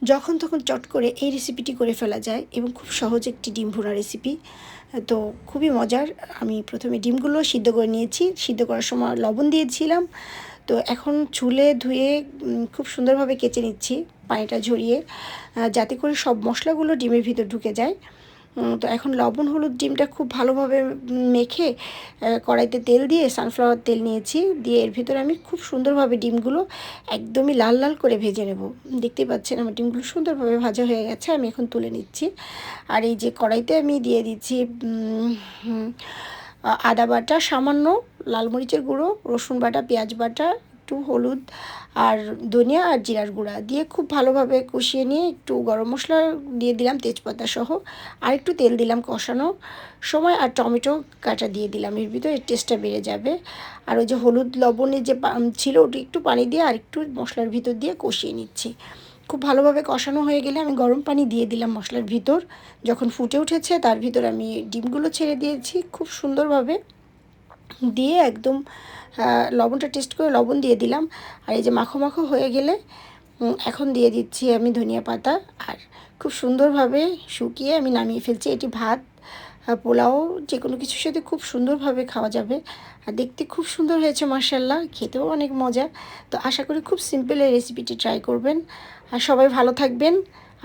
যখন তখন চট করে এই রেসিপিটি করে ফেলা যায় এবং খুব সহজ একটি ডিম ভুনা রেসিপি। তো খুবই মজার। আমি প্রথমে ডিমগুলো সিদ্ধ করে নিয়েছি, সিদ্ধ করার সময় লবণ দিয়েছিলাম। তো এখন চুলে ধুয়ে খুব সুন্দরভাবে কেচে নিচ্ছি পানিটা ঝরিয়ে, যাতে করে সব মশলাগুলো ডিমের ভিতর ঢুকে যায়। তো এখন লবণ হলুদ ডিমটা খুব ভালোভাবে মেখে কড়াইতে তেল দিয়ে, সানফ্লাওয়ার তেল নিয়েছি, দিয়ে এর ভিতরে আমি খুব সুন্দরভাবে ডিমগুলো একদমই লাল লাল করে ভেজে নেব। দেখতেই পাচ্ছেন আমার ডিমগুলো সুন্দরভাবে ভাজা হয়ে গেছে, আমি এখন তুলে নিচ্ছি। আর এই যে কড়াইতে আমি দিয়ে দিচ্ছি আদা বাটা সামান্য, লাল মরিচের গুঁড়ো, রসুন বাটা, পেঁয়াজ বাটা, একটু হলুদ আর ধনিয়া আর জিরার গুঁড়া দিয়ে খুব ভালোভাবে কষিয়ে নিয়ে একটু গরম মশলা দিয়ে দিলাম তেজপাতা সহ, আর একটু তেল দিলাম কষানো সময়, আর টমেটো কাটা দিয়ে দিলাম এর ভিতরে, টেস্টটা বেড়ে যাবে। আর ওই যে হলুদ লবণের যে ছিল ওটি একটু পানি দিয়ে আর একটু মশলার ভিতর দিয়ে কষিয়ে নিচ্ছি। খুব ভালোভাবে কষানো হয়ে গেলে আমি গরম পানি দিয়ে দিলাম মশলার ভিতর। যখন ফুটে উঠেছে তার ভিতর আমি ডিমগুলো ছেড়ে দিয়েছি খুব সুন্দরভাবে, দিয়ে একদম লবণটা টেস্ট করে লবণ দিয়ে দিলাম। আর এই যে মাখো মাখো হয়ে গেলে এখন দিয়ে দিচ্ছি আমি ধনিয়া পাতা, আর খুব সুন্দরভাবে শুকিয়ে আমি নামিয়ে ফেলছি। এটি ভাত, পোলাও, যে কোনো কিছুর সাথে খুব সুন্দরভাবে খাওয়া যাবে। আর দেখতে খুব সুন্দর হয়েছে মাশাআল্লাহ, খেতেও অনেক মজা। তো আশা করি খুব সিম্পল এই রেসিপিটি ট্রাই করবেন। আর সবাই ভালো থাকবেন।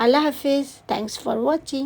আল্লাহ হাফিজ। Thanks for watching.